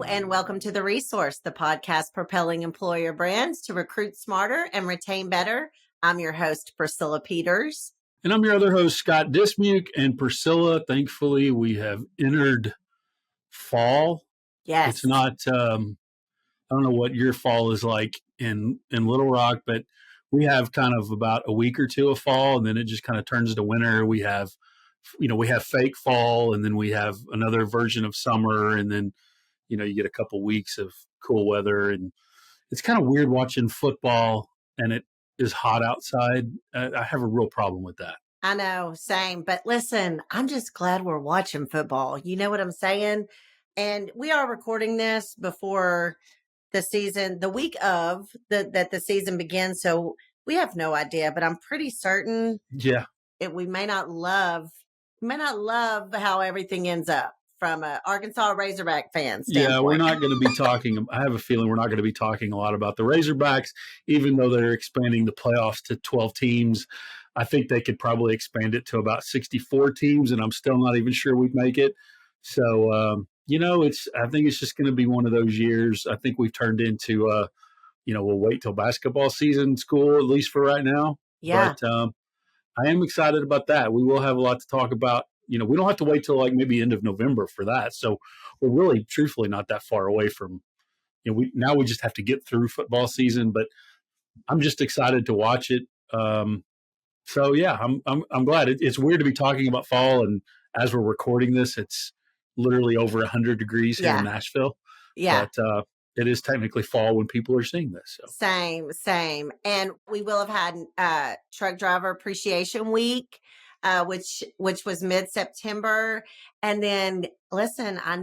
and welcome to The Resource, the podcast propelling employer brands to recruit smarter and retain better. I'm your host, Priscilla Peters. And I'm your other host, Scott Dismuke. And Priscilla, thankfully, we have entered fall. Yes. It's not, I don't know what your fall is like in Little Rock, but we have kind of about a week or two of fall, and then it just kind of turns to winter. We have fake fall, and then we have another version of summer, and then, you get a couple weeks of cool weather. And it's kind of weird watching football and it is hot outside. I have a real problem with that. I know, same. But listen, I'm just glad we're watching football. You know what I'm saying? And we are recording this before the season, the week of that the season begins. So we have no idea, but I'm pretty certain. Yeah. We may not love how everything ends up from an Arkansas Razorback fan standpoint. Yeah, we're not going to be talking. I have a feeling we're not going to be talking a lot about the Razorbacks, even though they're expanding the playoffs to 12 teams. I think they could probably expand it to about 64 teams, and I'm still not even sure we'd make it. So, I think it's just going to be one of those years. I think we've turned into, we'll wait till basketball season school, at least for right now. Yeah. But I am excited about that. We will have a lot to talk about. We don't have to wait till like maybe end of November for that. So we're really, truthfully, not that far away from, we just have to get through football season, but I'm just excited to watch it. So yeah, I'm glad. It's weird to be talking about fall, and as we're recording this, it's literally over 100 degrees here in Nashville. Yeah. But it is technically fall when people are seeing this. So. Same. And we will have had Truck Driver Appreciation Week, which was mid-September. And then, listen, I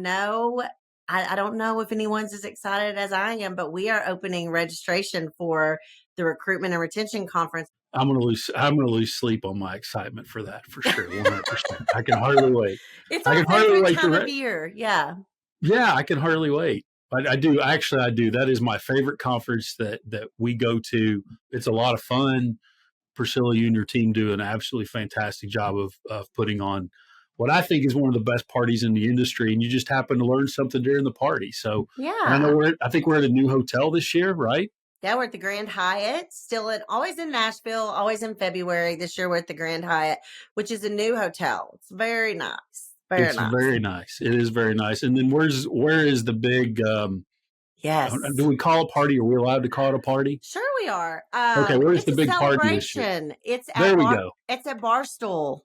don't know if anyone's as excited as I am, but we are opening registration for the Recruitment and Retention Conference. I'm gonna lose sleep on my excitement for that, for sure, 100%. I can hardly wait. It's our favorite time of year. Yeah. Yeah, I can hardly wait. I do. Actually, I do. That is my favorite conference that we go to. It's a lot of fun. Priscilla, you and your team do an absolutely fantastic job of putting on what I think is one of the best parties in the industry, and you just happen to learn something during the party. So yeah, I think we're at a new hotel this year, right? Yeah, we're at the Grand Hyatt, always in Nashville, always in February. This year we're at the Grand Hyatt, which is a new hotel. It's very nice. Very nice. It is very nice. And then where is the big yes. Do we call a party? Are we allowed to call it a party? Sure we are. Okay, where's the big party this year? There we go. It's at Barstool.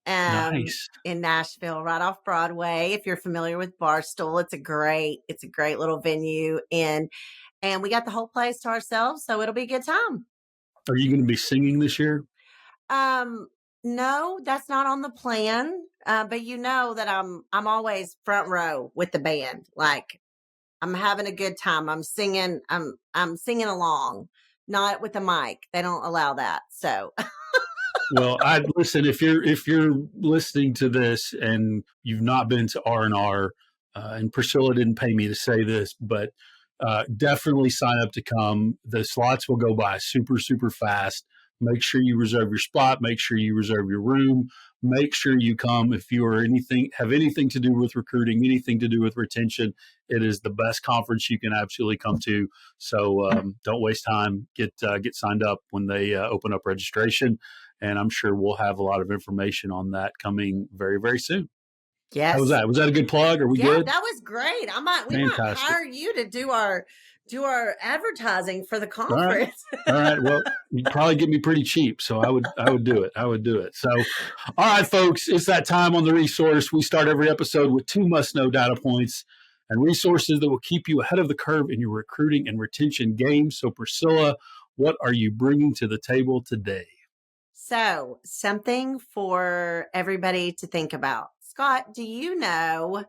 Nice. In Nashville, right off Broadway. If you're familiar with Barstool, it's a great little venue, and we got the whole place to ourselves, so it'll be a good time. Are you going to be singing this year? No, that's not on the plan. But you know that I'm always front row with the band. Like, I'm having a good time. I'm singing. I'm singing along, not with the mic. They don't allow that. So. Well, listen. If you're listening to this and you've not been to R&R, and Priscilla didn't pay me to say this, but definitely sign up to come. The slots will go by super, super fast. Make sure you reserve your spot. Make sure you reserve your room. Make sure you come if you have anything to do with recruiting, anything to do with retention. It is the best conference you can absolutely come to. So don't waste time. Get signed up when they open up registration, and I'm sure we'll have a lot of information on that coming very, very soon. Yes. How was that? Was that a good plug? Are we good? Yeah, that was great. We might hire you to do our advertising for the conference. All right. Well, you'd probably get me pretty cheap, so I would do it. I would do it. So, all right, folks, it's that time on The Resource. We start every episode with 2 must-know data points and resources that will keep you ahead of the curve in your recruiting and retention game. So, Priscilla, what are you bringing to the table today? So, something for everybody to think about. Scott, do you know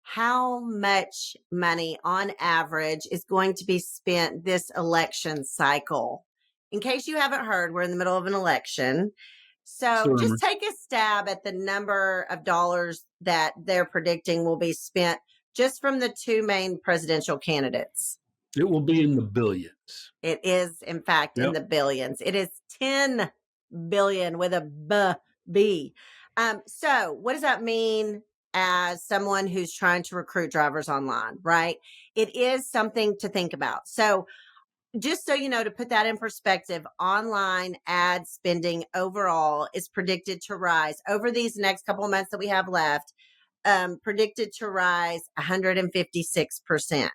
how much money on average is going to be spent this election cycle? In case you haven't heard, we're in the middle of an election. So just take a stab at the number of dollars that they're predicting will be spent just from the 2 main presidential candidates. It will be in the billions. It is, in fact, in the billions. It is 10 billion with a B. So what does that mean as someone who's trying to recruit drivers online, right? It is something to think about. So, just so you know, to put that in perspective, online ad spending overall is predicted to rise over these next couple of months that we have left, predicted to rise 156%.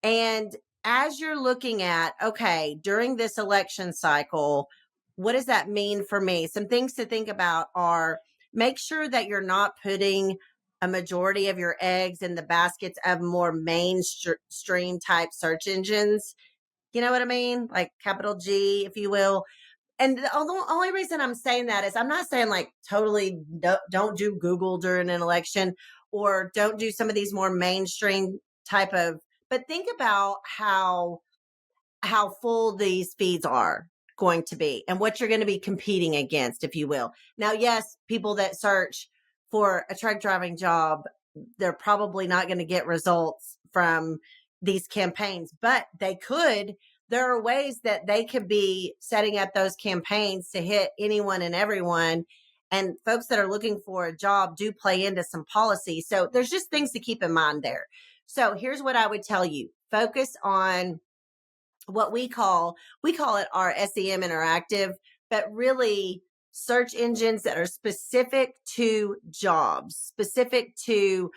And as you're looking at, okay, during this election cycle, what does that mean for me? Some things to think about are make sure that you're not putting a majority of your eggs in the baskets of more mainstream type search engines. You know what I mean? Like capital G, if you will. And the only reason I'm saying that is I'm not saying like totally don't do Google during an election or don't do some of these more mainstream type of, but think about how full these feeds are going to be and what you're going to be competing against, if you will. Now, yes, people that search for a truck driving job, they're probably not going to get results from these campaigns, but they could. There are ways that they could be setting up those campaigns to hit anyone and everyone. And folks that are looking for a job do play into some policy. So there's just things to keep in mind there. So here's what I would tell you. Focus on what we call it our SEM interactive, but really search engines that are specific to jobs, specific to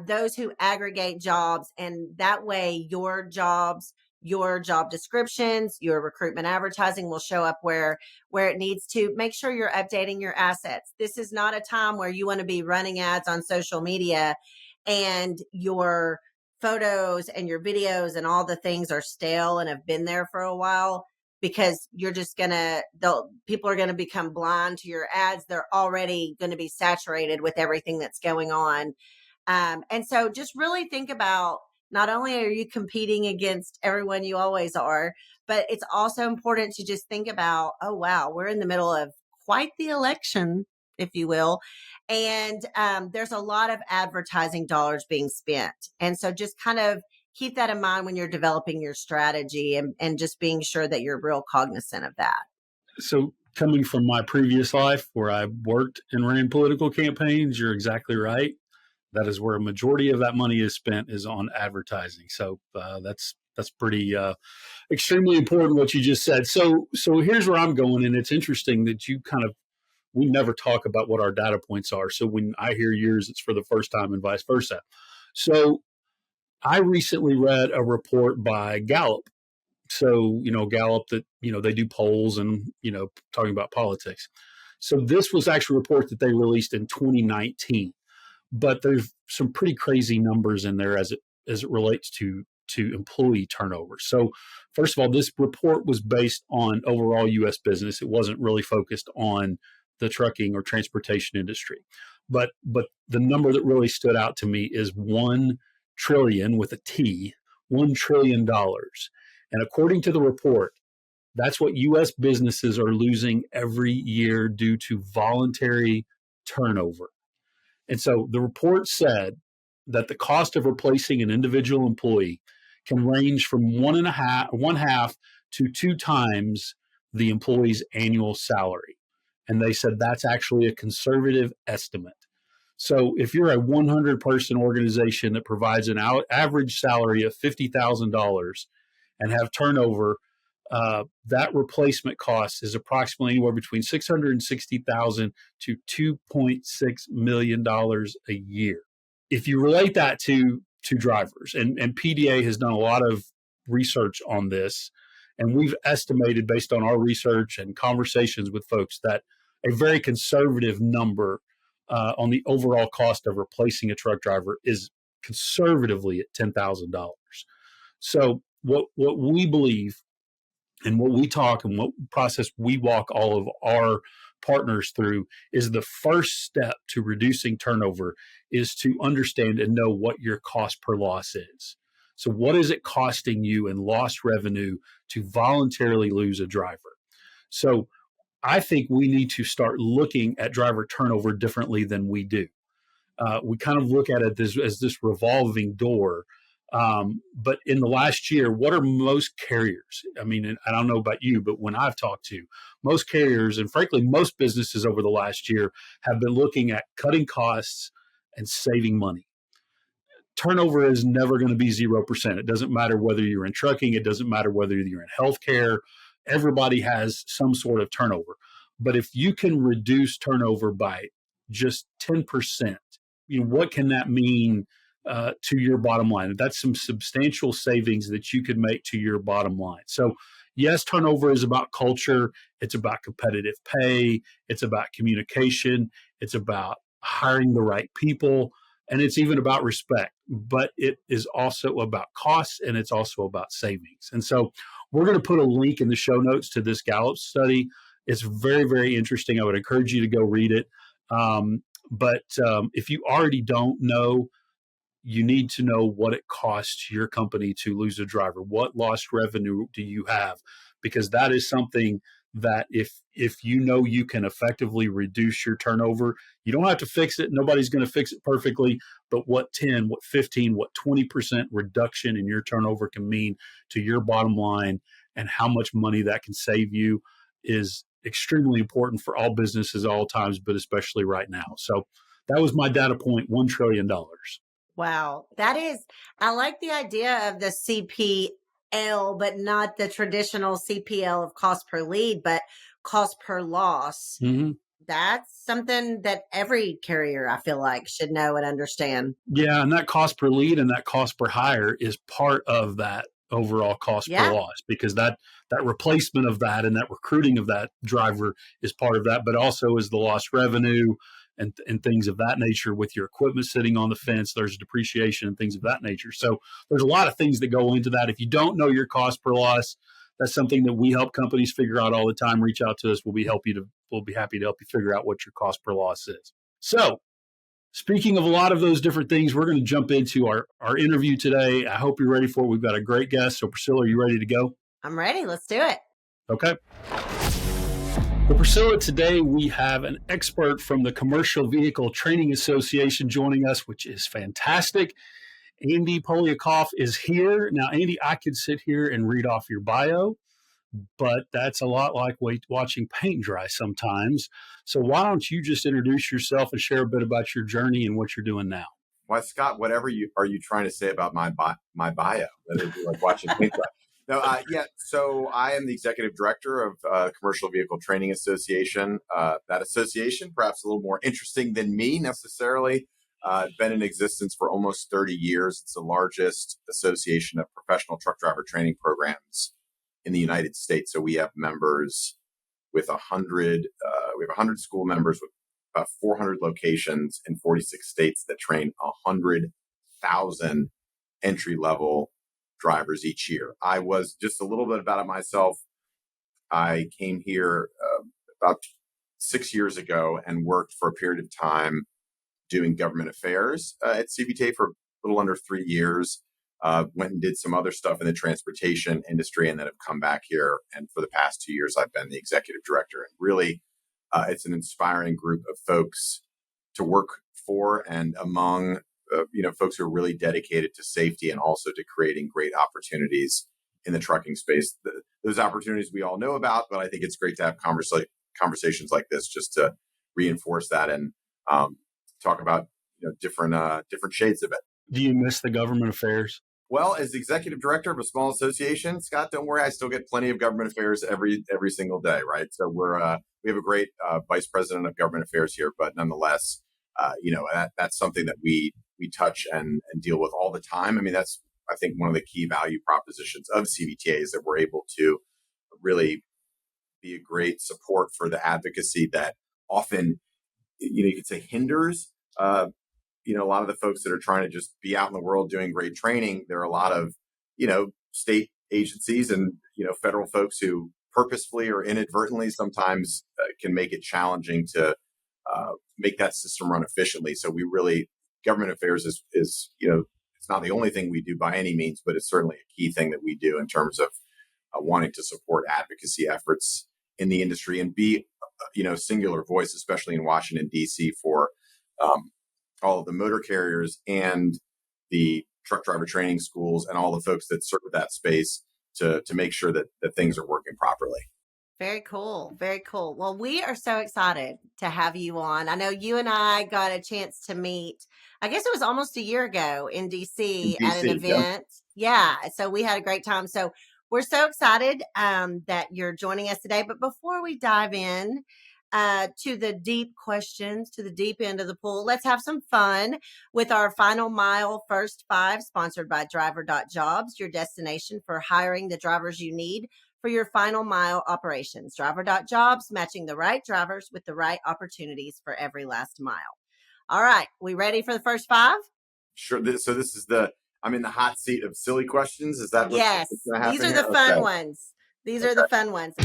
those who aggregate jobs. And that way your jobs, your job descriptions, your recruitment advertising will show up where it needs to. Make sure you're updating your assets. This is not a time where you want to be running ads on social media and your photos and your videos and all the things are stale and have been there for a while, because you're just people are gonna become blind to your ads. They're already going to be saturated with everything that's going on. And so just really think about, not only are you competing against everyone you always are, but it's also important to just think about, oh, wow, we're in the middle of quite the election, if you will. And there's a lot of advertising dollars being spent. And so just kind of keep that in mind when you're developing your strategy, and just being sure that you're real cognizant of that. So coming from my previous life where I worked and ran political campaigns, you're exactly right. That is where a majority of that money is spent, is on advertising. So that's pretty extremely important what you just said. So here's where I'm going, and it's interesting that we never talk about what our data points are. So when I hear yours, it's for the first time, and vice versa. So I recently read a report by Gallup. So, Gallup, that, they do polls and, talking about politics. So this was actually a report that they released in 2019, but there's some pretty crazy numbers in there as it relates to employee turnover. So first of all, this report was based on overall U.S. business. It wasn't really focused on the trucking or transportation industry. But the number that really stood out to me is 1 trillion with a T, $1 trillion. And according to the report, that's what U.S. businesses are losing every year due to voluntary turnover. And so the report said that the cost of replacing an individual employee can range from one half to 2 times the employee's annual salary. And they said that's actually a conservative estimate. So if you're a 100-person organization that provides an average salary of $50,000 and have turnover, that replacement cost is approximately anywhere between $660,000 to $2.6 million a year. If you relate that to drivers, and PDA has done a lot of research on this, and we've estimated based on our research and conversations with folks that a very conservative number on the overall cost of replacing a truck driver is conservatively at $10,000. So what we believe, and what we talk, and what process we walk all of our partners through, is the first step to reducing turnover is to understand and know what your cost per loss is. So what is it costing you in lost revenue to voluntarily lose a driver? So I think we need to start looking at driver turnover differently than we do. We kind of look at it as this revolving door. But in the last year, what are most carriers? I mean, I don't know about you, but when I've talked to most carriers, and frankly, most businesses over the last year, have been looking at cutting costs and saving money. Turnover is never going to be 0%. It doesn't matter whether you're in trucking. It doesn't matter whether you're in healthcare. Everybody has some sort of turnover. But if you can reduce turnover by just 10%, what can that mean to your bottom line? That's some substantial savings that you could make to your bottom line. So yes, turnover is about culture. It's about competitive pay. It's about communication. It's about hiring the right people. And it's even about respect, but it is also about costs, and it's also about savings. And so we're going to put a link in the show notes to this Gallup study. It's very, very interesting. I would encourage you to go read it. But if you already don't know, you need to know what it costs your company to lose a driver. What lost revenue do you have? Because that is something that if you know you can effectively reduce your turnover, you don't have to fix it. Nobody's going to fix it perfectly. But what 10, what 15, what 20% reduction in your turnover can mean to your bottom line, and how much money that can save you, is extremely important for all businesses, all times, but especially right now. So that was my data point, $1 trillion. Wow. I like the idea of the CPL, but not the traditional CPL of cost per lead, but cost per loss. Mm-hmm. That's something that every carrier, I feel like, should know and understand. Yeah, and that cost per lead and that cost per hire is part of that overall cost per loss, because that replacement of that and that recruiting of that driver is part of that, but also is the lost revenue and things of that nature. With your equipment sitting on the fence, there's depreciation and things of that nature. So there's a lot of things that go into that. If you don't know your cost per loss, that's something that we help companies figure out all the time. Reach out to us. We'll be happy to help you figure out what your cost per loss is. So speaking of a lot of those different things, we're going to jump into our interview today. I hope you're ready for it. We've got a great guest. So Priscilla, are you ready to go? I'm ready. Let's do it. Okay. Well, Priscilla, today we have an expert from the Commercial Vehicle Training Association joining us, which is fantastic. Andy Poliakoff is here. Now, Andy, I could sit here and read off your bio, but that's a lot like watching paint dry sometimes. So why don't you just introduce yourself and share a bit about your journey and what you're doing now? Why, Scott, whatever are you trying to say about my bio? That would be like watching paint dry. No, so I am the executive director of Commercial Vehicle Training Association. That association, perhaps a little more interesting than me necessarily, been in existence for almost 30 years. It's the largest association of professional truck driver training programs in the United States. So we have members with 100. We have 100 school members with about 400 locations in 46 states that train 100,000 entry-level drivers each year. I was just a little bit about it myself. I came here about 6 years ago and worked for a period of time doing government affairs at CVTA for a little under 3 years. Went and did some other stuff in the transportation industry, and then have come back here. And for the past 2 years, I've been the executive director. And really, it's an inspiring group of folks to work for and among, folks who are really dedicated to safety and also to creating great opportunities in the trucking space. Those opportunities we all know about, but I think it's great to have conversations like this just to reinforce that and talk about different shades of it. Do you miss the government affairs? Well, as executive director of a small association, Scott, don't worry, I still get plenty of government affairs every single day, right? So we have a great vice president of government affairs here, but nonetheless, that's something that we touch and deal with all the time. I mean, that's, I think, one of the key value propositions of CVTA is that we're able to really be a great support for the advocacy that often, you could say hinders a lot of the folks that are trying to just be out in the world doing great training. There are a lot of, state agencies and, federal folks who purposefully or inadvertently sometimes can make it challenging to make that system run efficiently. So government affairs is it's not the only thing we do by any means, but it's certainly a key thing that we do in terms of wanting to support advocacy efforts in the industry and be, singular voice, especially in Washington, D.C. for all of the motor carriers and the truck driver training schools and all the folks that serve that space to make sure that things are working properly. Very cool. Very cool. Well, we are so excited to have you on. I know you and I got a chance to meet, I guess it was almost a year ago in In DC at an DC. Yep. event. Yeah. So we had a great time. So we're so excited that you're joining us today. But before we dive in to the deep questions, to the deep end of the pool, let's have some fun with our Final Mile First Five, sponsored by Driver.jobs, your destination for hiring the drivers you need for your final mile operations. Driver.jobs, matching the right drivers with the right opportunities for every last mile. All right, we ready for the first five? Sure. So this is I'm in the hot seat of silly questions. Is that what's Yes, going to these happen are here? the fun Okay. ones. These are the fun ones.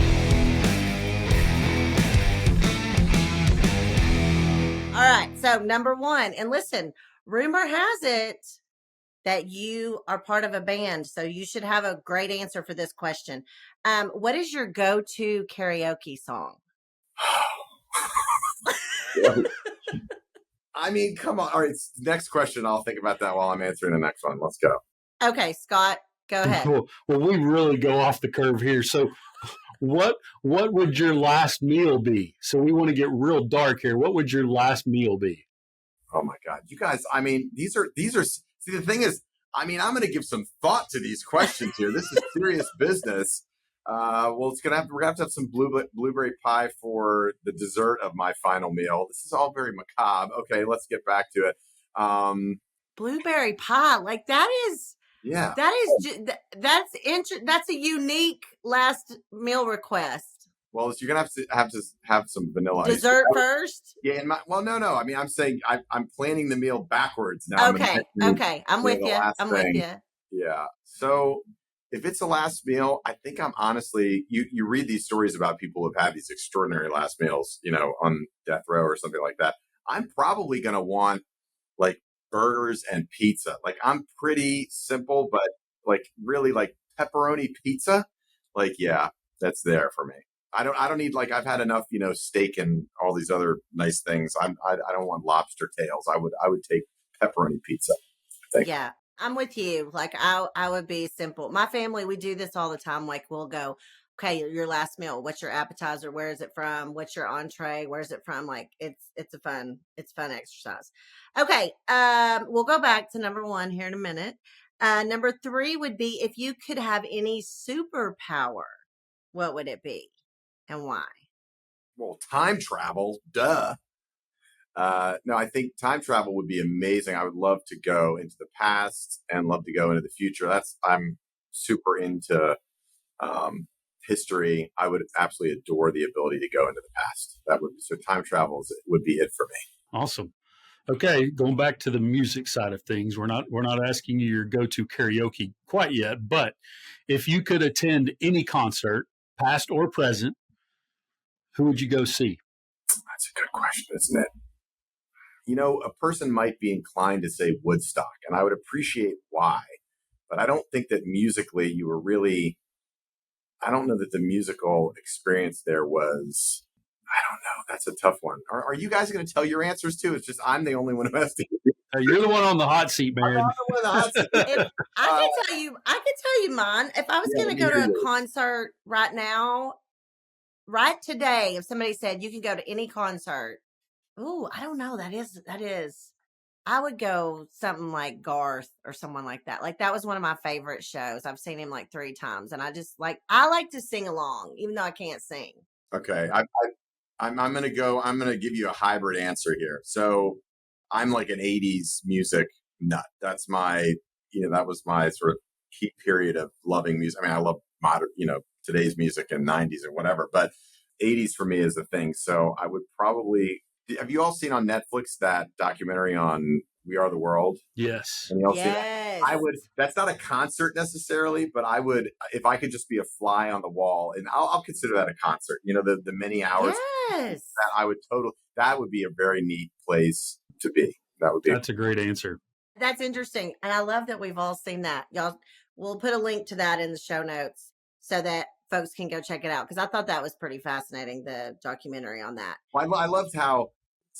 All right, so number one, and listen, rumor has it that you are part of a band, so you should have a great answer for this question. What is your go-to karaoke song? I mean, come on. All right. Next question. I'll think about that while I'm answering the next one. Let's go. Okay, Scott, go ahead. Cool. Well, we really go off the curve here. So, what would your last meal be? So we want to get real dark here. What would your last meal be? Oh my God, you guys! I mean, these are. See, the thing is, I mean, I'm going to give some thought to these questions here. This is serious business. Well, we're gonna have to have some blueberry pie for the dessert of my final meal. This is all very macabre. Okay, let's get back to it. Blueberry pie, like Yeah. that's a unique last meal request. Well, you're gonna have to have some vanilla ice. Dessert first. Yeah. No. I mean, I'm saying I'm planning the meal backwards now. Okay. I'm with you. I'm with you. Yeah. So if it's a last meal, I think I'm honestly, you read these stories about people who've had these extraordinary last meals, on death row or something like that. I'm probably going to want like burgers and pizza. Like I'm pretty simple, but like really like pepperoni pizza. Like, yeah, that's there for me. I don't need like, I've had enough, steak and all these other nice things. I don't want lobster tails. I would take pepperoni pizza. Yeah, I'm with you. Like I would be simple. My family, we do this all the time. Like we'll go, okay, your last meal. What's your appetizer? Where is it from? What's your entree? Where's it from? Like it's fun exercise. Okay, we'll go back to number one here in a minute. Number three would be if you could have any superpower, what would it be and why? Well, time travel, duh. No, I think time travel would be amazing. I would love to go into the past and love to go into the future. I'm super into history. I would absolutely adore the ability to go into the past. So time travel would be it for me. Awesome. Okay, going back to the music side of things, we're not asking you your go-to karaoke quite yet, but if you could attend any concert, past or present, who would you go see? That's a good question, isn't it? A person might be inclined to say Woodstock, and I would appreciate why, but I don't think that musically I don't know that the musical experience there was. I don't know. That's a tough one. Are you guys going to tell your answers too? It's just I'm the only one who has to. You're the one on the hot seat, man. I'm the one on the hot seat. I could tell you mine. If I was going to go to a concert right now, right today, if somebody said you can go to any concert, ooh, I don't know. That is. I would go something like Garth or someone like that. Like that was one of my favorite shows. I've seen him like 3 times, and I like to sing along, even though I can't sing. Okay, I'm going to go. I'm going to give you a hybrid answer here. So I'm like an '80s music nut. That's that was my sort of key period of loving music. I mean, I love modern, today's music and '90s or whatever, but '80s for me is the thing. So I would probably. Have you all seen on Netflix that documentary on We Are the World? Yes. And you all see that? I would. That's not a concert necessarily, but I would, if I could just be a fly on the wall, and I'll consider that a concert. The many hours. Yes. That would be a very neat place to be. That's a great answer. That's interesting, and I love that we've all seen that. Y'all, we'll put a link to that in the show notes so that folks can go check it out because I thought that was pretty fascinating. The documentary on that. Well, I loved how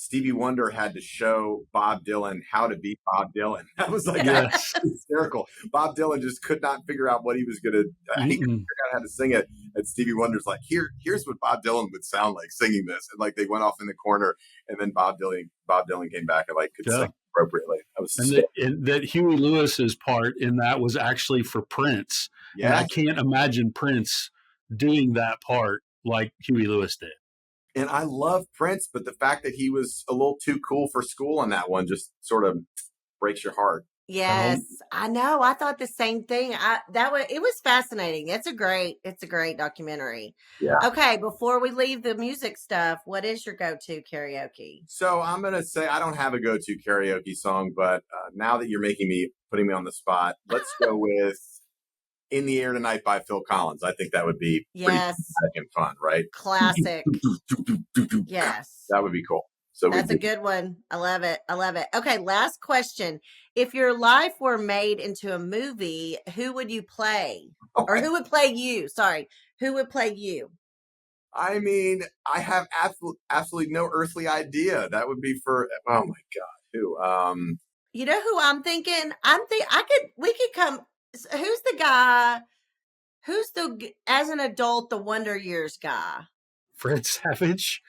Stevie Wonder had to show Bob Dylan how to beat Bob Dylan. That was like Yes. hysterical. Bob Dylan just could not figure out what he was going to, he couldn't figure out how to sing it. And Stevie Wonder's like, here's what Bob Dylan would sound like singing this. And like they went off in the corner, and then Bob Dylan came back and like could sing appropriately. And that Huey Lewis's part in that was actually for Prince. Yeah. And I can't imagine Prince doing that part like Huey Lewis did. And I love Prince, but the fact that he was a little too cool for school on that one just sort of breaks your heart. Yes, I know. I thought the same thing. It was fascinating. It's a great documentary. Yeah. Okay, before we leave the music stuff, what is your go-to karaoke? So I'm going to say I don't have a go-to karaoke song, but now that you're putting me on the spot, let's go with In the Air Tonight by Phil Collins. I think that would be pretty dramatic and fun, right? Classic. Yes. That would be cool. So that's a good one. I love it. Okay, last question. If your life were made into a movie, who would you play? Or who would play you? Sorry. Who would play you? I mean, I have absolutely no earthly idea. That would be for, oh my God, who? You know who I'm thinking? We could come. Who's the guy? As an adult, the Wonder Years guy? Fred Savage.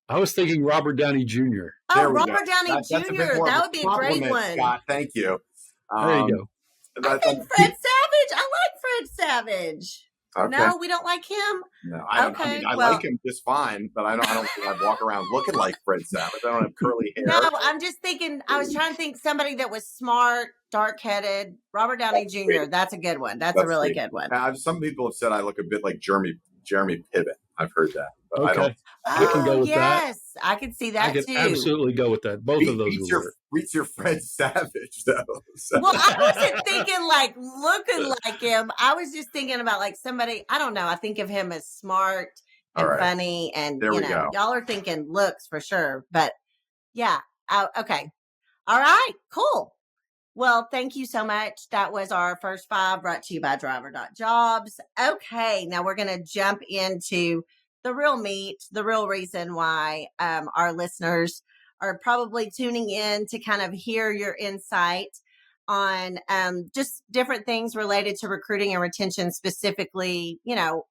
I was thinking Robert Downey Jr. Oh, Robert Downey Jr. That would be a great one. Scott, thank you. There you go. I think Fred Savage. I like Fred Savage. Okay. No, we don't like him. No, I like him just fine, but I don't think I'd walk around looking like Fred Savage. I don't have curly hair. No, I'm just thinking. I was trying to think somebody that was smart, dark-headed. Robert Downey Jr. That's a good one. That's a really good one. Some people have said I look a bit like Jeremy Piven. I've heard that. But okay. I can go with that. Yes, I can see that too. I can absolutely go with that. Both of those beats your Fred Savage, though. So. Well, I wasn't thinking like looking like him. I was just thinking about like somebody, I don't know. I think of him as smart and funny. And, y'all are thinking looks for sure. But yeah. Okay. All right. Cool. Well, thank you so much. That was our first 5 brought to you by driver.jobs. Okay. Now we're going to jump into the real meat, the real reason why our listeners are probably tuning in to kind of hear your insight on just different things related to recruiting and retention. Specifically,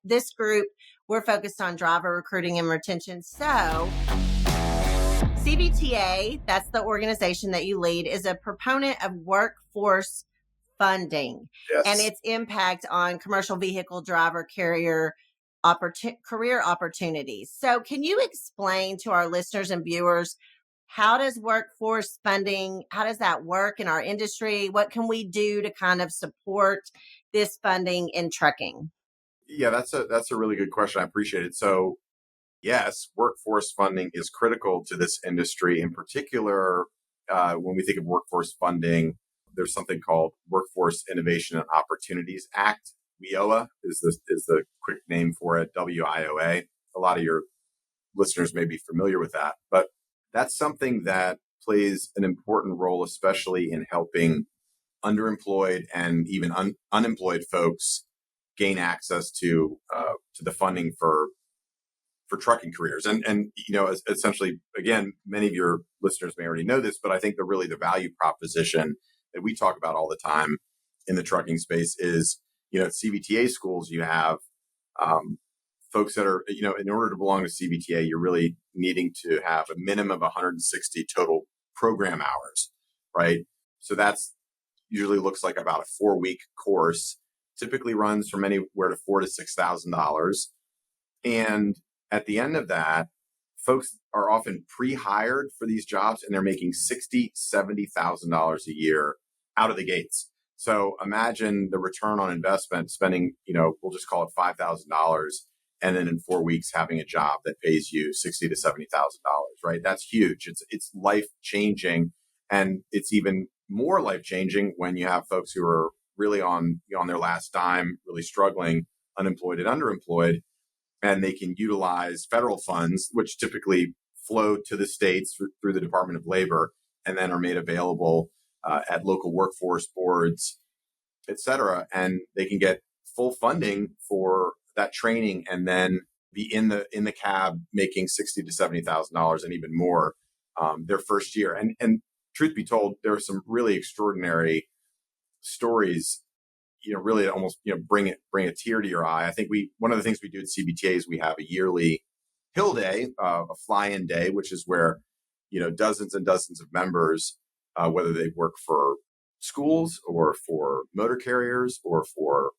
this group, we're focused on driver recruiting and retention. So CVTA, that's the organization that you lead, is a proponent of workforce funding and its impact on commercial vehicle driver carrier career opportunities. So can you explain to our listeners and viewers, how does workforce funding, how does that work in our industry? What can we do to kind of support this funding in trucking? Yeah, that's a really good question. I appreciate it. So yes, workforce funding is critical to this industry. In particular, when we think of workforce funding, there's something called Workforce Innovation and Opportunities Act. WIOA is the quick name for it, WIOA. A lot of your listeners may be familiar with that, but that's something that plays an important role, especially in helping underemployed and even unemployed folks gain access to the funding for trucking careers. And essentially, again, many of your listeners may already know this, but I think the value proposition that we talk about all the time in the trucking space is, at CVTA schools, you have folks that are, in order to belong to CVTA, you're really needing to have a minimum of 160 total program hours, right? So that's usually looks like about a 4-week course, typically runs from anywhere to $4,000 to $6,000. And at the end of that, folks are often pre-hired for these jobs, and they're making $60,000, $70,000 a year out of the gates. So imagine the return on investment, spending, we'll just call it $5,000, and then in 4 weeks having a job that pays you $60,000 to $70,000, right? That's huge. It's life changing, and it's even more life changing when you have folks who are really on their last dime, really struggling, unemployed and underemployed, and they can utilize federal funds, which typically flow to the states through the Department of Labor, and then are made available at local workforce boards, et cetera. And they can get full funding for that training and then be in the cab making $60,000 to $70,000 and even more their first year. And truth be told, there are some really extraordinary stories. Really almost bring a tear to your eye. I think one of the things we do at CVTA is we have a yearly Hill Day, a fly-in day, which is where dozens and dozens of members, whether they work for schools or for motor carriers or for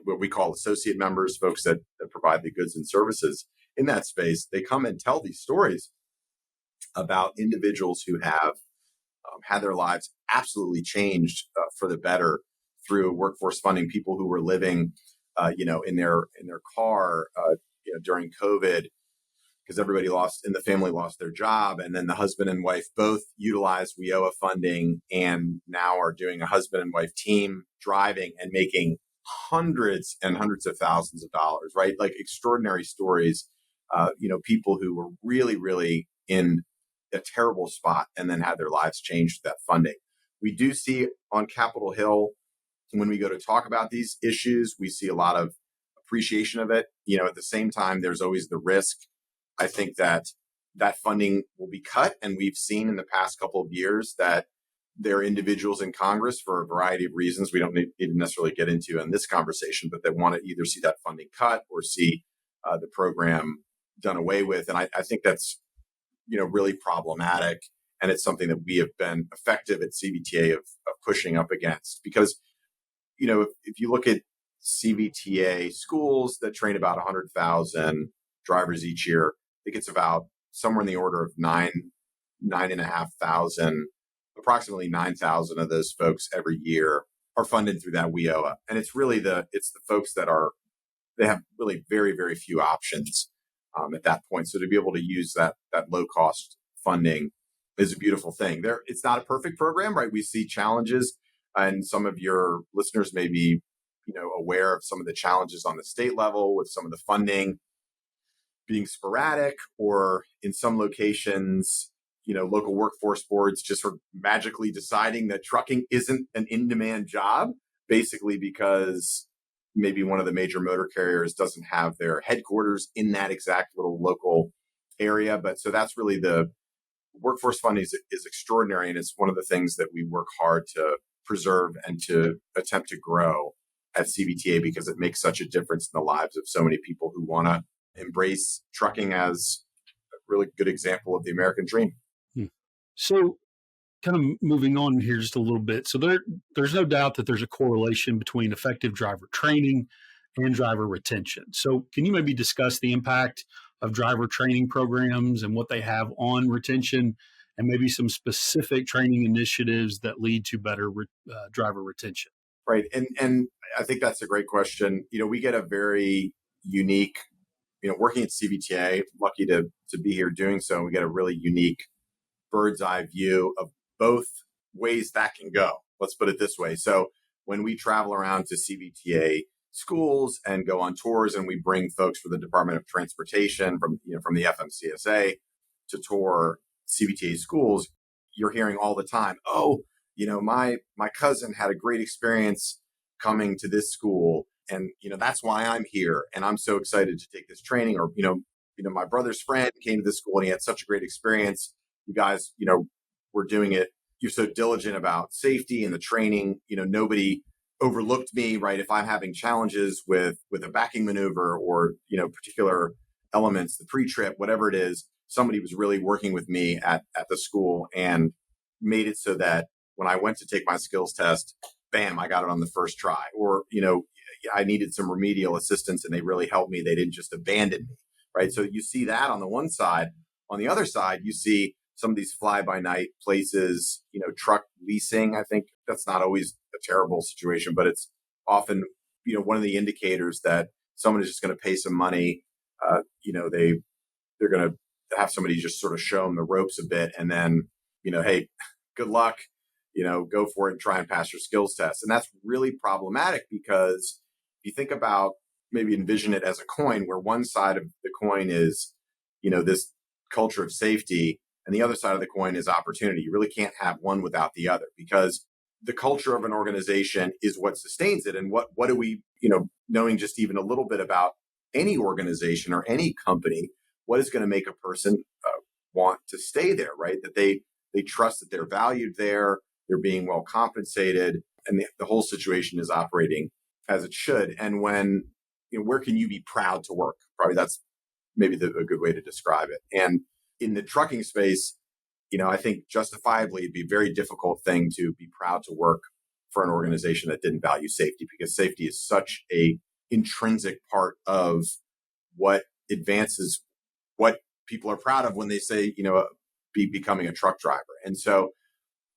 what we call associate members, folks that provide the goods and services in that space, they come and tell these stories about individuals who have had their lives absolutely changed for the better through workforce funding. People who were living, in their car, during COVID, because everybody in the family lost their job, and then the husband and wife both utilized WIOA funding and now are doing a husband and wife team driving and making hundreds and hundreds of thousands of dollars, right? Like extraordinary stories, people who were really, really in a terrible spot and then had their lives changed with that funding. We do see on Capitol Hill, when we go to talk about these issues, we see a lot of appreciation of it. At the same time, there's always the risk, I think, that funding will be cut. And we've seen in the past couple of years that there are individuals in Congress, for a variety of reasons we don't need to necessarily get into in this conversation, but they want to either see that funding cut or see the program done away with. And I think that's really problematic. And it's something that we have been effective at CVTA of pushing up against. Because, if you look at CVTA schools that train about 100,000 drivers each year, I think it's about somewhere in the order of 9,500, approximately 9,000 of those folks every year are funded through that WIOA. And it's really the folks that they have really very, very few options at that point. So to be able to use that low cost funding is a beautiful thing. It's not a perfect program, right? We see challenges, and some of your listeners may be, aware of some of the challenges on the state level with some of the funding being sporadic, or in some locations, local workforce boards just sort of magically deciding that trucking isn't an in-demand job, basically because maybe one of the major motor carriers doesn't have their headquarters in that exact little local area. But so that's really the workforce funding is extraordinary. And it's one of the things that we work hard to preserve and to attempt to grow at CVTA, because it makes such a difference in the lives of so many people who want to embrace trucking as a really good example of the American dream. So kind of moving on here just a little bit. So there's no doubt that there's a correlation between effective driver training and driver retention. So can you maybe discuss the impact of driver training programs and what they have on retention, and maybe some specific training initiatives that lead to better driver retention? Right. And I think that's a great question. We get a very unique, working at CVTA, lucky to be here doing so. We get a really unique bird's eye view of both ways that can go. Let's put it this way. So when we travel around to CVTA schools and go on tours, and we bring folks for the Department of Transportation from the FMCSA to tour CVTA schools, you're hearing all the time, oh, my cousin had a great experience coming to this school, and that's why I'm here, and I'm so excited to take this training. Or my brother's friend came to this school and he had such a great experience. You guys, we're doing it. You're so diligent about safety and the training. Nobody overlooked me, right? If I'm having challenges with a backing maneuver or particular elements, the pre-trip, whatever it is, somebody was really working with me at the school and made it so that when I went to take my skills test, bam, I got it on the first try. Or, I needed some remedial assistance and they really helped me. They didn't just abandon me, right? So you see that on the one side. On the other side, you see some of these fly-by-night places, truck leasing. I think that's not always a terrible situation, but it's often, one of the indicators that someone is just going to pay some money. They're going to have somebody just sort of show them the ropes a bit, and then, hey, good luck, go for it and try and pass your skills test. And that's really problematic, because if you think about, maybe envision it as a coin, where one side of the coin is, this culture of safety, and the other side of the coin is opportunity. You really can't have one without the other, because the culture of an organization is what sustains it. And what do we, knowing just even a little bit about any organization or any company, what is going to make a person want to stay there, right? That they trust that they're valued there, they're being well compensated, and the whole situation is operating as it should. And when, where can you be proud to work? Probably that's maybe a good way to describe it. And in the trucking space, I think justifiably it'd be a very difficult thing to be proud to work for an organization that didn't value safety, because safety is such a intrinsic part of what advances what people are proud of when they say, becoming a truck driver. And so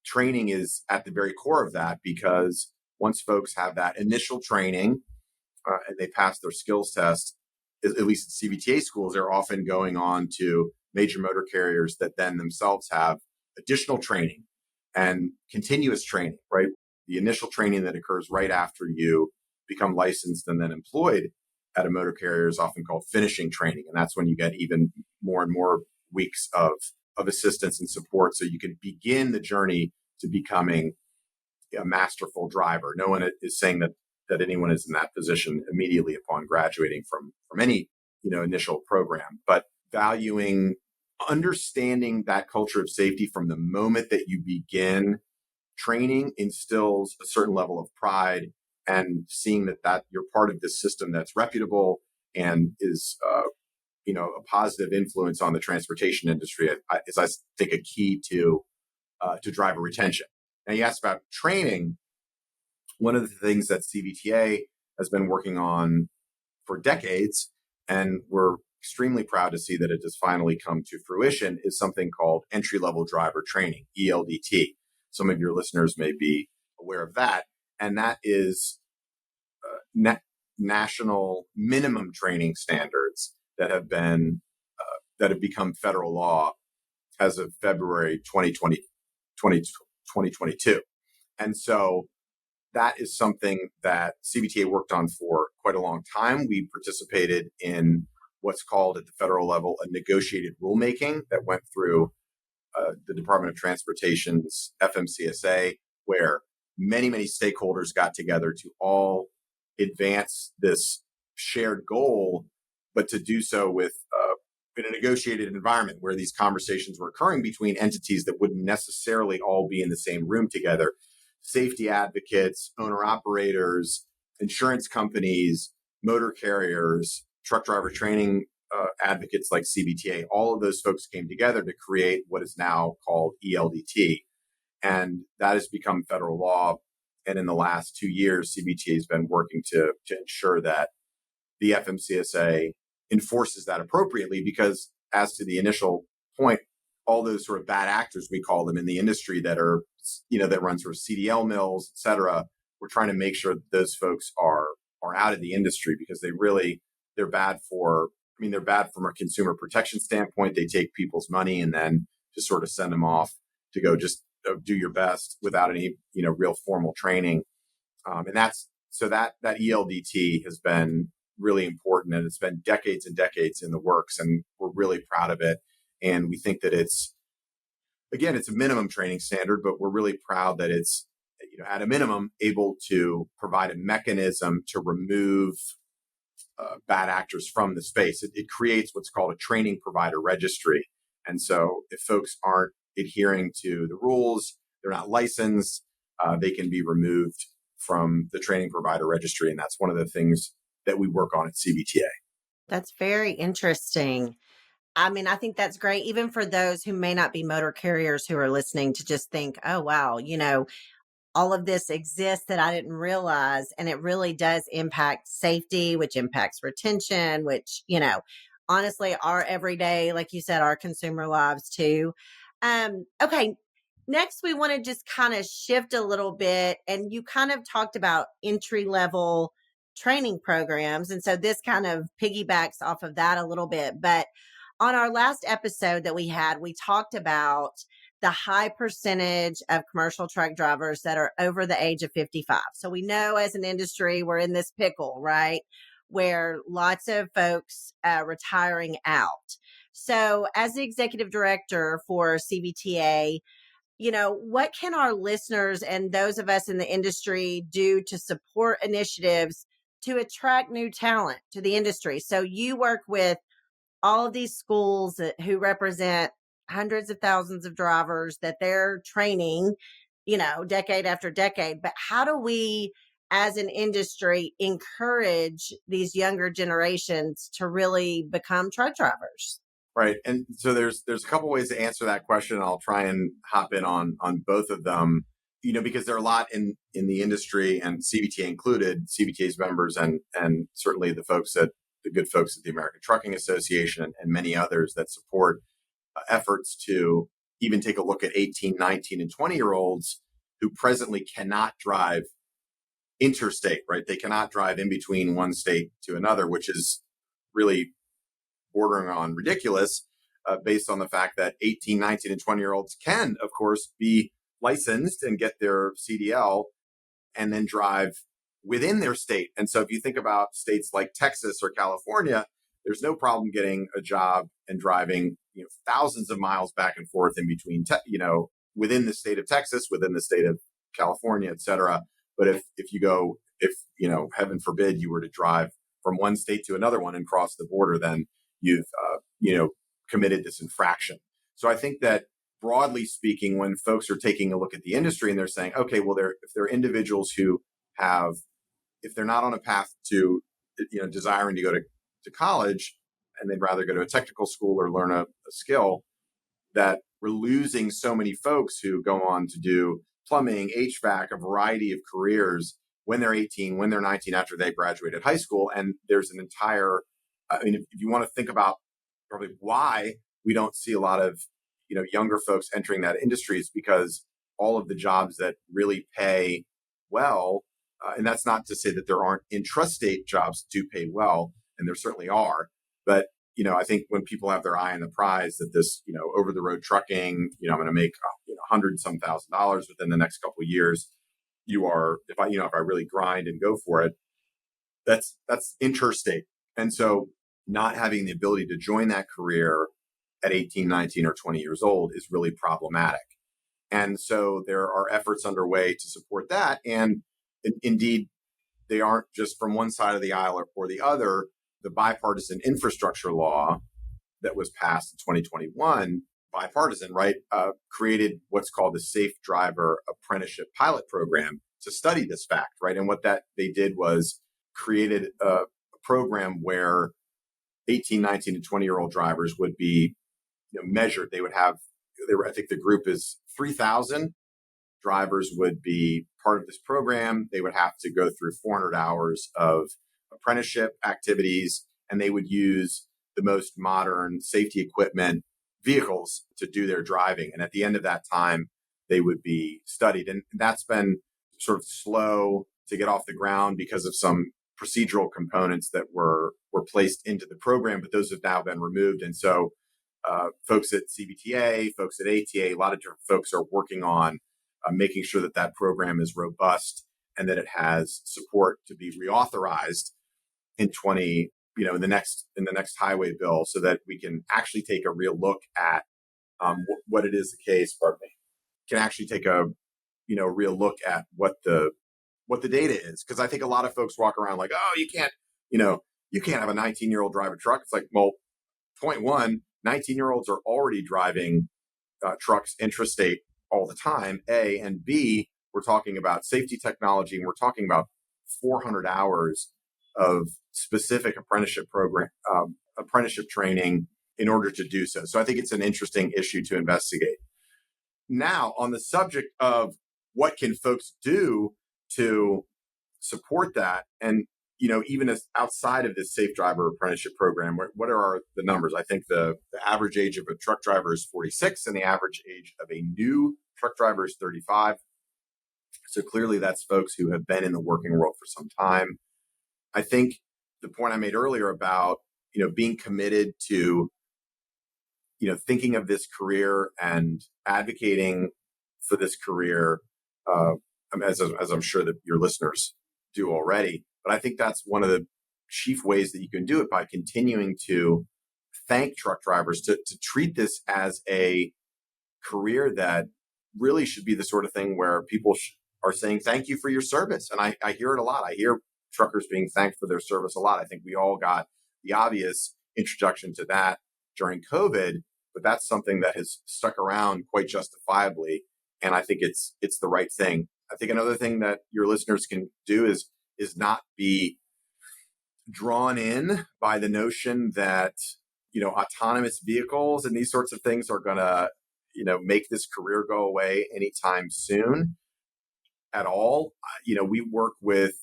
training is at the very core of that, because once folks have that initial training and they pass their skills test, at least at CVTA schools, they're often going on to major motor carriers that then themselves have additional training and continuous training, right? The initial training that occurs right after you become licensed and then employed at a motor carrier is often called finishing training. And that's when you get even more and more weeks of assistance and support, so you can begin the journey to becoming a masterful driver. No one is saying that anyone is in that position immediately upon graduating from any initial program, but understanding that culture of safety from the moment that you begin training instills a certain level of pride, and seeing that you're part of this system that's reputable and is a positive influence on the transportation industry is, I think, a key to driver retention. Now, you asked about training. One of the things that CVTA has been working on for decades, and we're extremely proud to see that it has finally come to fruition, is something called entry-level driver training, ELDT. Some of your listeners may be aware of that. And that is national minimum training standards that have become federal law as of February 2022. And so that is something that CVTA worked on for quite a long time. We participated in what's called at the federal level a negotiated rulemaking that went through the Department of Transportation's FMCSA, where many, many stakeholders got together to all advance this shared goal, but to do so with in a negotiated environment where these conversations were occurring between entities that wouldn't necessarily all be in the same room together. Safety advocates, owner-operators, insurance companies, motor carriers, truck driver training advocates like CVTA, all of those folks came together to create what is now called ELDT. And that has become federal law. And in the last 2 years, CVTA has been working to ensure that the FMCSA enforces that appropriately, because as to the initial point, all those sort of bad actors, we call them in the industry, that are, that run sort of CDL mills, et cetera, we're trying to make sure that those folks are out of the industry, because they're bad from a consumer protection standpoint. They take people's money and then just sort of send them off to go just do your best without any, real formal training. And that ELDT has been really important, and it's been decades and decades in the works, and we're really proud of it. And we think that it's a minimum training standard, but we're really proud that it's, at a minimum, able to provide a mechanism to remove bad actors from the space. It creates what's called a training provider registry. And so if folks aren't adhering to the rules, they're not licensed, they can be removed from the training provider registry. And that's one of the things that we work on at CVTA. That's very interesting. I mean, I think that's great, even for those who may not be motor carriers who are listening, to just think, oh, wow, all of this exists that I didn't realize. And it really does impact safety, which impacts retention, which, honestly, our everyday, like you said, our consumer lives too. Okay. Next, we want to just kind of shift a little bit. And you kind of talked about entry level training programs. And so this kind of piggybacks off of that a little bit. But on our last episode that we had, we talked about the high percentage of commercial truck drivers that are over the age of 55. So we know as an industry, we're in this pickle, right? Where lots of folks retiring out. So as the executive director for CVTA, what can our listeners and those of us in the industry do to support initiatives to attract new talent to the industry. So you work with all of these schools who represent hundreds of thousands of drivers that they're training, decade after decade. But how do we, as an industry, encourage these younger generations to really become truck drivers? Right. And so there's a couple ways to answer that question. I'll try and hop in on both of them, because there are a lot in the industry, and CVTA included, CVTA's members and certainly the good folks at the American Trucking Association and many others that support efforts to even take a look at 18, 19, and 20-year-olds who presently cannot drive interstate, right? They cannot drive in between one state to another, which is really bordering on ridiculous based on the fact that 18, 19, and 20-year-olds can, of course, be licensed and get their CDL and then drive within their state. And so if you think about states like Texas or California, there's no problem getting a job and driving thousands of miles back and forth in between, within the state of Texas, within the state of California, et cetera. But if heaven forbid you were to drive from one state to another one and cross the border, then you've, committed this infraction. So I think that broadly speaking, when folks are taking a look at the industry and they're saying, okay, well, if they're individuals who if they're not on a path to, desiring to go to college and they'd rather go to a technical school or learn a skill, that we're losing so many folks who go on to do plumbing, HVAC, a variety of careers when they're 18, when they're 19, after they graduated high school. And there's an entire, if you want to think about probably why we don't see a lot of, younger folks entering that industry, is because all of the jobs that really pay well, and that's not to say that there aren't intrastate jobs that do pay well, and there certainly are. But, I think when people have their eye on the prize that this, over the road trucking, I'm going to make, $100-some thousand within the next couple of years. If I really grind and go for it, that's interstate. And so not having the ability to join that career at 18, 19, or 20 years old is really problematic. And so there are efforts underway to support that. And indeed, they aren't just from one side of the aisle or the other. The bipartisan infrastructure law that was passed in 2021, bipartisan, right, created what's called the Safe Driver Apprenticeship Pilot Program to study this fact, right? And what they did was created a program where 18, 19, and 20-year-old drivers would be measured. I think the group is 3,000 drivers would be part of this program. They would have to go through 400 hours of apprenticeship activities, and they would use the most modern safety equipment vehicles to do their driving. And at the end of that time, they would be studied. And that's been sort of slow to get off the ground because of some procedural components that were placed into the program, but those have now been removed. And so folks at CVTA, folks at ATA, a lot of different folks are working on making sure that program is robust and that it has support to be reauthorized in the next highway bill, so that we can actually take a real look at what it is the case. Pardon me. Can actually take a real look at what the data is, because I think a lot of folks walk around like, oh, you can't have a 19-year-old drive a truck. It's like, well, point one, 19-year-olds are already driving trucks intrastate all the time, A, and B, we're talking about safety technology, and we're talking about 400 hours of specific apprenticeship training in order to do so. So I think it's an interesting issue to investigate. Now, on the subject of what can folks do to support that, and even as outside of this Safe Driver Apprenticeship Program, what are the numbers? I think the average age of a truck driver is 46, and the average age of a new truck driver is 35. So clearly that's folks who have been in the working world for some time. I think the point I made earlier about, being committed to, thinking of this career and advocating for this career, as I'm sure that your listeners do already. But I think that's one of the chief ways that you can do it, by continuing to thank truck drivers, to treat this as a career that really should be the sort of thing where people are saying, thank you for your service. And I hear it a lot. I hear truckers being thanked for their service a lot. I think we all got the obvious introduction to that during COVID, but that's something that has stuck around quite justifiably. And I think it's the right thing. I think another thing that your listeners can do is not be drawn in by the notion that, autonomous vehicles and these sorts of things are going to, make this career go away anytime soon at all. We work with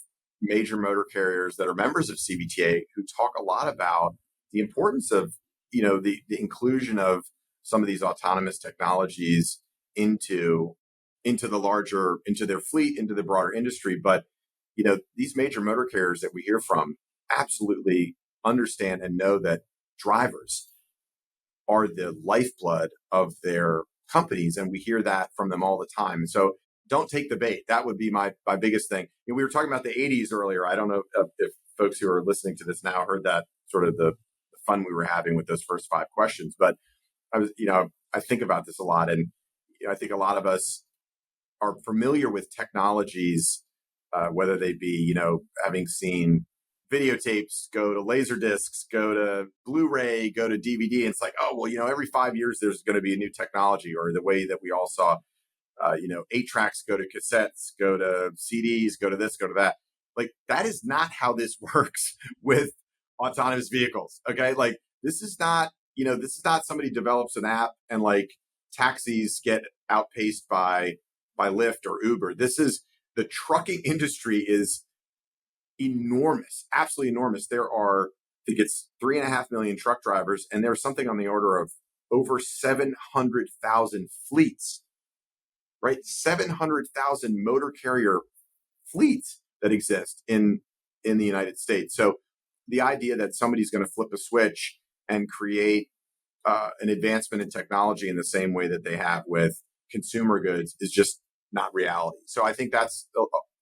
major motor carriers that are members of CVTA who talk a lot about the importance of, the inclusion of some of these autonomous technologies into their fleet, into the broader industry. But, these major motor carriers that we hear from absolutely understand and know that drivers are the lifeblood of their companies. And we hear that from them all the time. So don't take the bait. That would be my biggest thing. We were talking about the 80s earlier. I don't know if folks who are listening to this now heard that sort of the fun we were having with those first 5 questions. But I think about this a lot. And I think a lot of us are familiar with technologies, whether they be, having seen videotapes go to laser discs, go to Blu-ray, go to DVD. And it's like, oh, well, every 5 years there's going to be a new technology, or the way that we all saw, 8 tracks go to cassettes, go to CDs, go to this, go to that. Like, that is not how this works with autonomous vehicles. Okay. Like, this is not somebody develops an app and like taxis get outpaced by Lyft or Uber. The trucking industry is enormous, absolutely enormous. There are, I think it's 3.5 million truck drivers, and there's something on the order of over 700,000 fleets, right? 700,000 motor carrier fleets that exist in the United States. So the idea that somebody's going to flip a switch and create an advancement in technology in the same way that they have with consumer goods is just not reality. So I think that's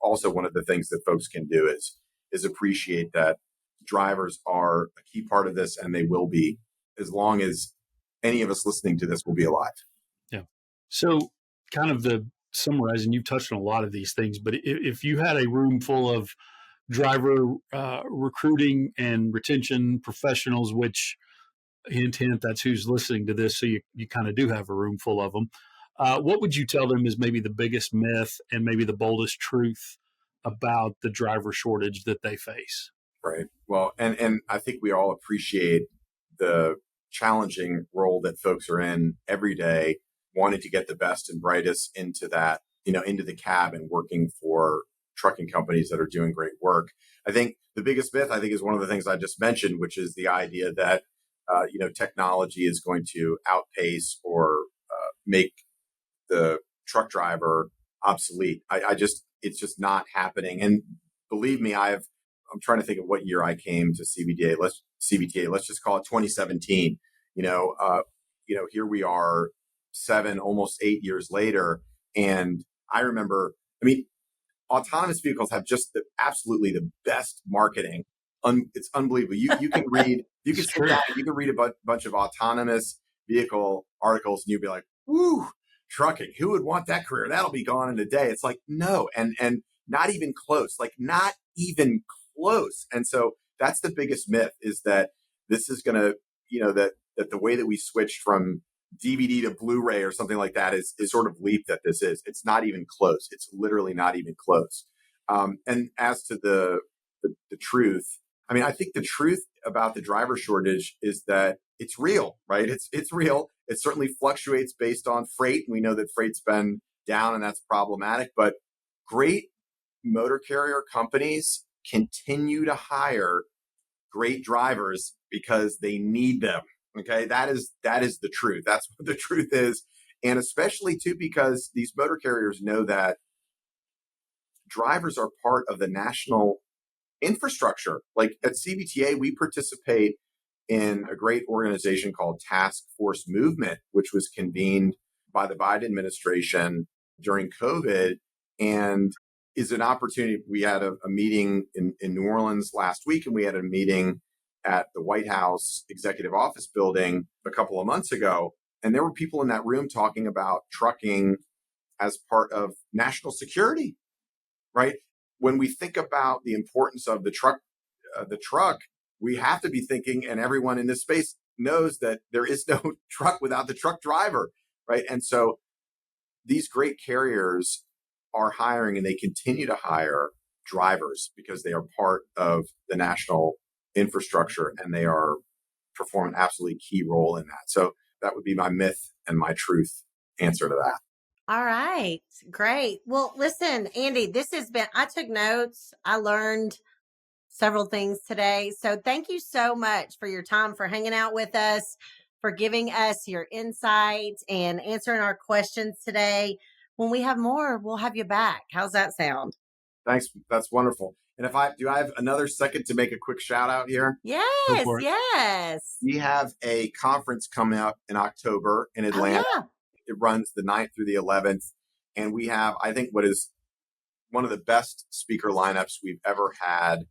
also one of the things that folks can do is appreciate that drivers are a key part of this, and they will be as long as any of us listening to this will be alive. Yeah. So kind of the summarizing, you've touched on a lot of these things, but if you had a room full of driver recruiting and retention professionals, which hint, that's who's listening to this. So you kind of do have a room full of them. What would you tell them is maybe the biggest myth and maybe the boldest truth about the driver shortage that they face? Right. Well, and I think we all appreciate the challenging role that folks are in every day, wanting to get the best and brightest into that, into the cab and working for trucking companies that are doing great work. I think the biggest myth, is one of the things I just mentioned, which is the idea that, technology is going to outpace or make the truck driver obsolete. It's just not happening. And believe me, I'm trying to think of what year I came to CVTA. Let's just call it 2017. Here we are 7, almost 8 years later. And I remember, autonomous vehicles have just absolutely the best marketing. It's unbelievable. You can read, you can sit down, you can read a bunch of autonomous vehicle articles, and you'll be like, woo, trucking, who would want that career? That'll be gone in a day. It's like, no. And not even close, not even close. And so that's the biggest myth, is that this is going to, that the way that we switched from DVD to Blu-ray or something like that is sort of leap that this is. It's not even close. It's literally not even close. And as to the truth, I think the truth about the driver shortage is that it's real, right? It's real. It certainly fluctuates based on freight. We know that freight's been down, and that's problematic, but great motor carrier companies continue to hire great drivers because they need them. Okay. That is the truth. That's what the truth is. And especially too, because these motor carriers know that drivers are part of the national infrastructure. Like at CVTA, we participate in a great organization called Task Force Movement, which was convened by the Biden administration during COVID, and is an opportunity. We had a meeting in New Orleans last week, and we had a meeting at the White House Executive Office building a couple of months ago. And there were people in that room talking about trucking as part of national security, right? when we think about the importance of the truck, we have to be thinking, and everyone in this space knows that there is no truck without the truck driver, right? And so these great carriers are hiring, and they continue to hire drivers because they are part of the national infrastructure, and they are perform an absolutely key role in that. So that would be my myth and my truth answer to that. All right. Great. Well, listen, Andy, I took notes. I learned several things today. So thank you so much for your time, for hanging out with us, for giving us your insights and answering our questions today. When we have more, we'll have you back. How's that sound? Thanks. That's wonderful. And I have another second to make a quick shout out here? Yes, yes. We have a conference coming up in October in Atlanta. Oh, yeah. It runs the 9th through the 11th. And we have, I think, what is one of the best speaker lineups we've ever had.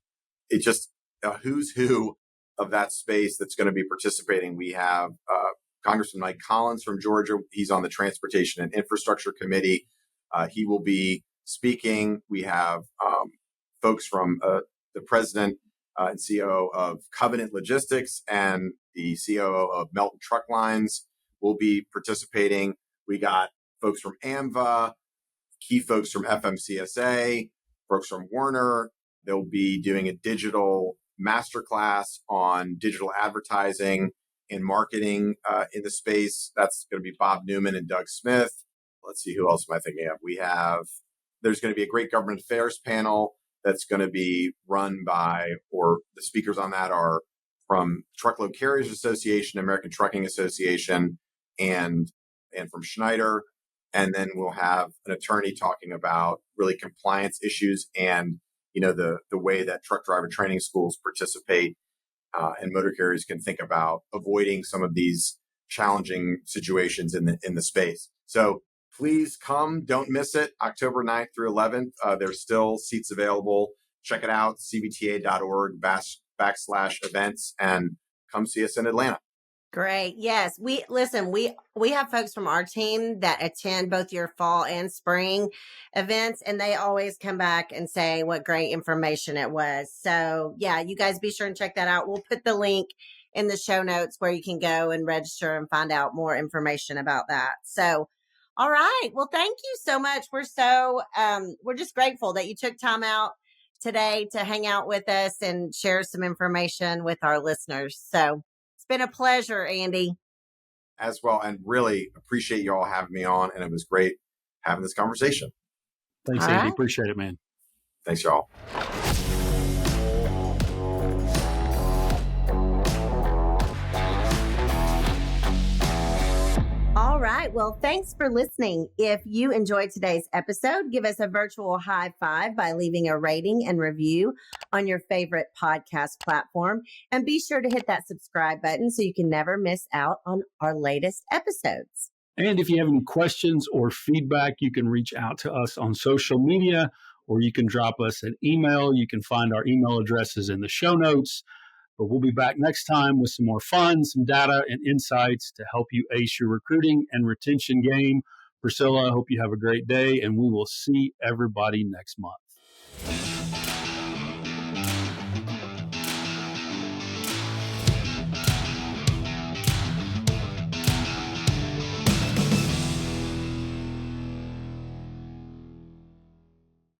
It's just a who's who of that space that's going to be participating. We have Congressman Mike Collins from Georgia. He's on the Transportation and Infrastructure Committee. He will be speaking. We have folks from the president and COO of Covenant Logistics and the COO of Melton Truck Lines will be participating. We got folks from AMVA, key folks from FMCSA, folks from Werner. They'll be doing a digital masterclass on digital advertising and marketing in the space. That's going to be Bob Newman and Doug Smith. Let's see, who else am I thinking of? There's going to be a great government affairs panel that's going to be run by, or the speakers on that are from Truckload Carriers Association, American Trucking Association, and from Schneider. And then we'll have an attorney talking about really compliance issues and, the way that truck driver training schools participate and motor carriers can think about avoiding some of these challenging situations in the space. So please come, don't miss it. October 9th through 11th. There's still seats available. Check it out, cvta.org/events, and come see us in Atlanta. Great. Yes. We have folks from our team that attend both your fall and spring events, and they always come back and say what great information it was. So yeah, you guys be sure and check that out. We'll put the link in the show notes where you can go and register and find out more information about that. So, all right. Well, thank you so much. We're just grateful that you took time out today to hang out with us and share some information with our listeners. So been a pleasure, Andy. As well, and really appreciate you all having me on, and it was great having this conversation. Thanks, all Andy. right. Appreciate it, man. Thanks, y'all. All right. Well, thanks for listening. If you enjoyed today's episode, give us a virtual high five by leaving a rating and review on your favorite podcast platform. And be sure to hit that subscribe button so you can never miss out on our latest episodes. And if you have any questions or feedback, you can reach out to us on social media, or you can drop us an email. You can find our email addresses in the show notes. But we'll be back next time with some more fun, some data and insights to help you ace your recruiting and retention game. Priscilla, I hope you have a great day, and we will see everybody next month.